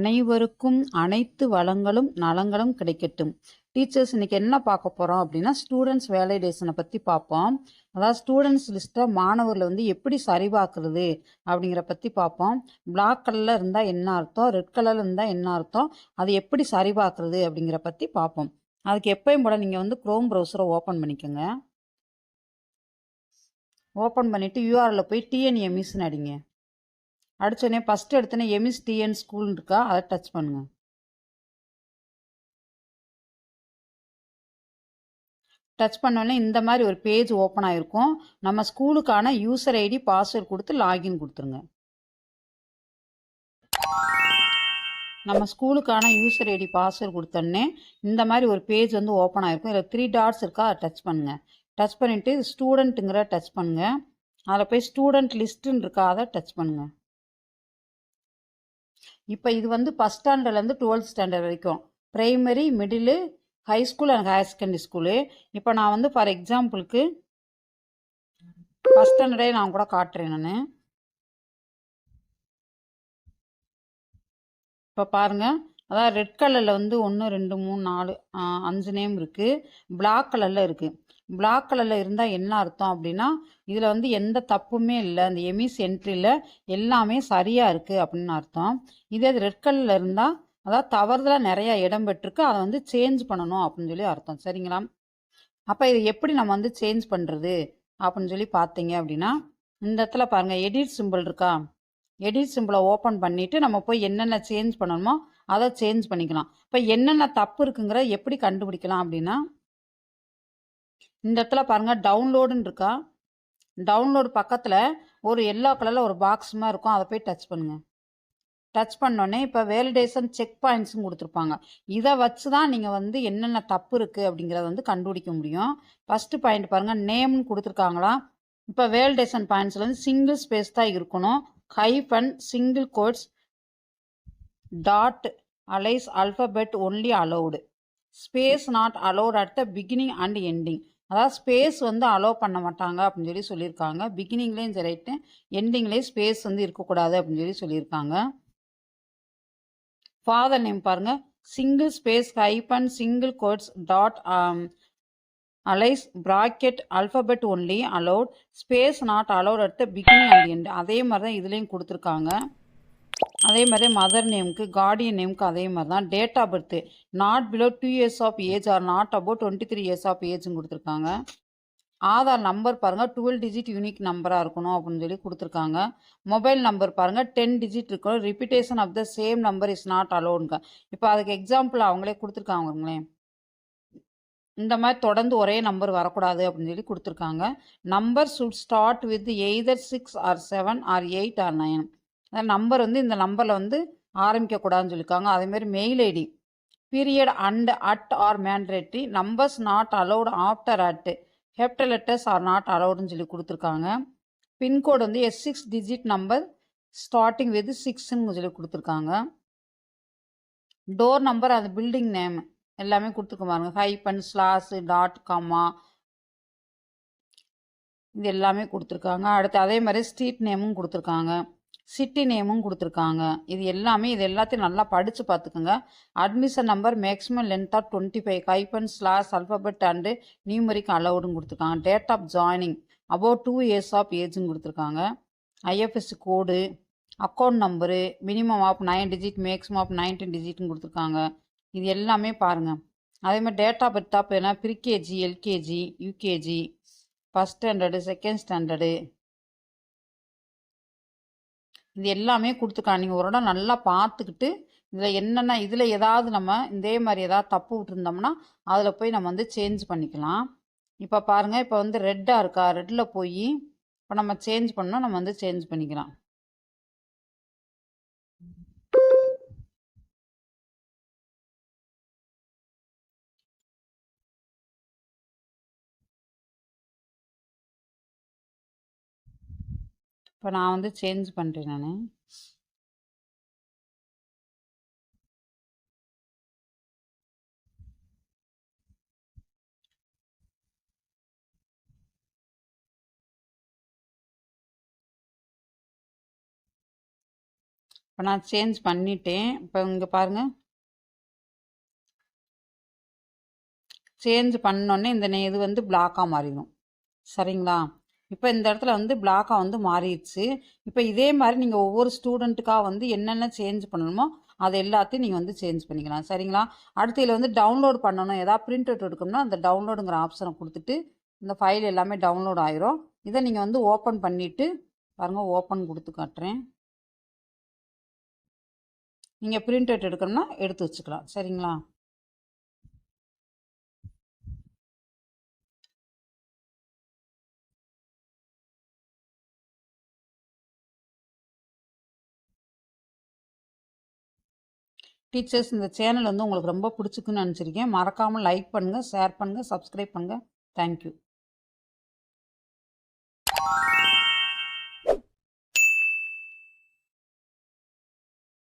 அனைவருக்கும் அனைத்து வளங்களும் நலங்களும் கிடைக்கட்டும். டீச்சர்ஸ் இன்னைக்கு என்ன பார்க்க போறோம் அப்படின்னா ஸ்டூடெண்ட்ஸ் வேலிடேஷனை பத்தி பார்ப்போம். அதாவது ஸ்டூடெண்ட்ஸ் லிஸ்ட்டை மாணவர்களை வந்து எப்படி சரிபார்க்கறது அப்படிங்கிற பத்தி பார்ப்போம். பிளாக் கலர்ல இருந்தா என்ன அர்த்தம், ரெட் கலர்ல இருந்தா என்ன அர்த்தம், அது எப்படி சரிபார்க்கறது அப்படிங்கிற பத்தி பார்ப்போம். அதுக்கு எப்பயும் போல நீங்க வந்து குரோம் ப்ரௌசரை ஓப்பன் பண்ணிக்கோங்க. ஓப்பன் பண்ணிட்டு யூஆர்எல்ல போய் டிஎன்எம்இஸ்ன்னு அடிங்க. அடிச்சோடனே ஃபர்ஸ்ட் எடுத்தோன்னே எம்இஸ் டிஎன் ஸ்கூல்னு இருக்கா, அதை டச் பண்ணுங்க. டச் பண்ணோன்னே இந்த மாதிரி ஒரு பேஜ் ஓப்பன் ஆகிருக்கும். நம்ம ஸ்கூலுக்கான யூசர் ஐடி பாஸ்வேர்டு கொடுத்து லாகின் கொடுத்துருங்க. நம்ம ஸ்கூலுக்கான யூசர் ஐடி பாஸ்வேர்டு கொடுத்தோன்னே இந்த மாதிரி ஒரு பேஜ் வந்து ஓப்பன் ஆகிருக்கும். இதில் 3 டாட்ஸ் இருக்கா, அதை டச் பண்ணுங்கள். டச் பண்ணிவிட்டு ஸ்டூடெண்ட்டுங்கிற டச் பண்ணுங்கள். அதில் போய் ஸ்டூடெண்ட் லிஸ்ட்டுன்னு இருக்கா, அதை டச் பண்ணுங்கள். இப்போ இது வந்து ஃபஸ்ட் ஸ்டாண்டர்ட்லேருந்து 12th ஸ்டாண்டர்ட் வரைக்கும் primary, middle, high school and higher secondary school. இப்போ நான் வந்து ஃபார் எக்ஸாம்பிளுக்கு ஃபஸ்ட் ஸ்டாண்டர்டே நான் கூட காட்டுறேன். நான் இப்போ பாருங்கள், அதாவது ரெட் கலரில் வந்து 1 2 3 4 5 நேம் இருக்குது. பிளாக் கலரில் இருக்குது. பிளாக் கலரில் இருந்தால் என்ன அர்த்தம் அப்படின்னா இதில் வந்து எந்த தப்புமே இல்லை, அந்த எமிஸ் என்ட்ரியில் எல்லாமே சரியாக இருக்குது அப்படின்னு அர்த்தம். இதே அது ரெட் கலரில் இருந்தால் அதாவது தவறுதலாக நிறையா இடம் பெற்றிருக்கு, அதை வந்து சேஞ்ச் பண்ணணும் அப்படின்னு சொல்லி அர்த்தம். சரிங்களா? அப்போ இது எப்படி நம்ம வந்து சேஞ்ச் பண்ணுறது அப்படின்னு சொல்லி பார்த்தீங்க அப்படின்னா இந்த இடத்துல பாருங்கள், எடிட் சிம்பிள் இருக்கா, எடிட் சிம்பிளை ஓப்பன் பண்ணிவிட்டு நம்ம போய் என்னென்ன சேஞ்ச் பண்ணணுமோ அதை சேஞ்ச் பண்ணிக்கலாம். இப்போ என்னென்ன தப்பு இருக்குங்கிற எப்படி கண்டுபிடிக்கலாம் அப்படின்னா இந்த இடத்துல பாருங்கள், டவுன்லோடுன்னு இருக்கா, டவுன்லோடு பக்கத்தில் ஒரு எல்லோ கலரில் ஒரு பாக்ஸ் மாதிரி இருக்கும், அதை போய் டச் பண்ணுங்கள். டச் பண்ணோடனே இப்போ வேலிடேஷன் செக் பாயிண்ட்ஸும் கொடுத்துருப்பாங்க. இதை வச்சு தான் நீங்கள் வந்து என்னென்ன தப்பு இருக்குது அப்படிங்கிறத வந்து கண்டுபிடிக்க முடியும். ஃபஸ்ட்டு பாயிண்ட் பாருங்கள், நேம்னு கொடுத்துருக்காங்களா. இப்போ வேலிடேஷன் பாயிண்ட்ஸில் வந்து சிங்கிள் ஸ்பேஸ் தான் இருக்கணும். Hyphen, single quotes, dot, alias, alphabet only allowed, space not allowed at the beginning and ending. அதாவது ஸ்பேஸ் வந்து அலோவ் பண்ண மாட்டாங்க அப்படின்னு சொல்லி சொல்லியிருக்காங்க. பிகினிங்லேயும் சரிட்டு எண்டிங்லேயும் ஸ்பேஸ் வந்து இருக்கக்கூடாது அப்படின்னு சொல்லி சொல்லியிருக்காங்க. ஃபாதர் நேம் பாருங்கள், single space hyphen single quotes dot alias bracket alphabet only allowed, space not allowed at the beginning and end. அதே மாதிரி தான் இதுலேயும் கொடுத்துருக்காங்க. அதே மாதிரி மதர் நேமுக்கு, கார்டியன் நேமுக்கு அதே மாதிரி தான். Date of birth not below 2 years of age or not about 23 years of ஏஜ்னு கொடுத்துருக்காங்க. ஆதார் நம்பர் பாருங்கள், 12 digit யூனிக் நம்பராக இருக்கணும் அப்படின்னு சொல்லி கொடுத்துருக்காங்க. மொபைல் நம்பர் பாருங்கள், 10 digit இருக்கணும். Repetition of the same number is not அலோடுங்க. இப்போ அதுக்கு எக்ஸாம்பிள் அவங்களே கொடுத்துருக்காங்களே, இந்த மாதிரி தொடர்ந்து ஒரே நம்பர் வரக்கூடாது அப்படின்னு சொல்லி கொடுத்துருக்காங்க. Number should start with either 6 or 7 or 8 or 9. அந்த நம்பர் வந்து இந்த நம்பரில் வந்து ஆரம்பிக்கக்கூடாதுன்னு சொல்லியிருக்காங்க. அதேமாதிரி mail ID period and at are mandatory, numbers not allowed after at, capital letters are not அலோடுன்னு சொல்லி கொடுத்துருக்காங்க. பின்கோடு வந்து S6 digit number starting with 6ன்னு சொல்லி கொடுத்துருக்காங்க. டோர் நம்பர், அது பில்டிங் நேம் எல்லாமே கொடுத்துருக்க பாருங்க. ஹைபன், ஸ்லாஸ், டாட், காமா, இது எல்லாமே கொடுத்துருக்காங்க. அடுத்து அதே மாதிரி ஸ்ட்ரீட் நேமும் கொடுத்துருக்காங்க, சிட்டி நேமும் கொடுத்துருக்காங்க. இது எல்லாத்தையும் நல்லா படித்து பார்த்துக்குங்க. Admission number maximum length of 25, hyphen, slash, alphabet and numeric அலவுடுன்னு கொடுத்துருக்காங்க. Date of joining about 2 years of ஏஜ்னு கொடுத்துருக்காங்க. IFSC code, account number, minimum of 9 digit, maximum of 19 digitன்னு கொடுத்துருக்காங்க. இது எல்லாமே பாருங்கள். அதேமாதிரி டேட் ஆஃப் பர்த் ஆஃப் என்ன, pre KG, LKG, UKG, first standard, second standard, இது எல்லாமே கொடுத்துருக்காங்க. நீங்கள் ஒரு இடம் நல்லா பார்த்துக்கிட்டு இதில் என்னென்ன, இதில் ஏதாவது நம்ம இதே மாதிரி ஏதாவது தப்பு விட்டுருந்தோம்னா அதில் போய் நம்ம வந்து சேஞ்ச் பண்ணிக்கலாம். இப்போ பாருங்கள், இப்போ வந்து ரெட்டாக இருக்கா, ரெட்டில் போய் இப்போ நம்ம சேஞ்ச் பண்ணோம், நம்ம வந்து சேஞ்ச் பண்ணிக்கலாம். இப்போ நான் வந்து சேஞ்ச் பண்ணுறேன். நான் இப்போ நான் சேஞ்ச் பண்ணிட்டேன். இப்போ இங்கே பாருங்கள், சேஞ்ச் பண்ணோடனே இந்த இது வந்து பிளாக்காக மாறிடும். சரிங்களா? இப்போ இந்த இடத்துல வந்து பிளாக்காக வந்து மாறிடுச்சு. இப்போ இதே மாதிரி நீங்கள் ஒவ்வொரு ஸ்டூடெண்ட்டுக்காக வந்து என்னென்ன சேஞ்ச் பண்ணணுமோ அது எல்லாத்தையும் நீங்கள் வந்து சேஞ்ச் பண்ணிக்கலாம். சரிங்களா? அடுத்து இதில் வந்து டவுன்லோட் பண்ணணும், ஏதாவது பிரிண்ட் அவுட் எடுக்கணும்னா அந்த டவுன்லோடுங்கிற ஆப்ஷனை கொடுத்துட்டு இந்த ஃபைல் எல்லாமே டவுன்லோட் ஆயிரும். இதை நீங்கள் வந்து ஓப்பன் பண்ணிவிட்டு பாருங்கள், ஓப்பன் கொடுத்து காட்டுறேன். நீங்கள் பிரிண்ட் அவுட் எடுக்கணும்னா எடுத்து வச்சுக்கலாம். சரிங்களா? டீச்சர்ஸ், இந்த சேனல் வந்து உங்களுக்கு ரொம்ப பிடிச்சிக்குன்னு நினச்சிருக்கேன். மறக்காமல் லைக் பண்ணுங்கள், ஷேர் பண்ணுங்கள், சப்ஸ்கிரைப் பண்ணுங்கள். தேங்க்யூ.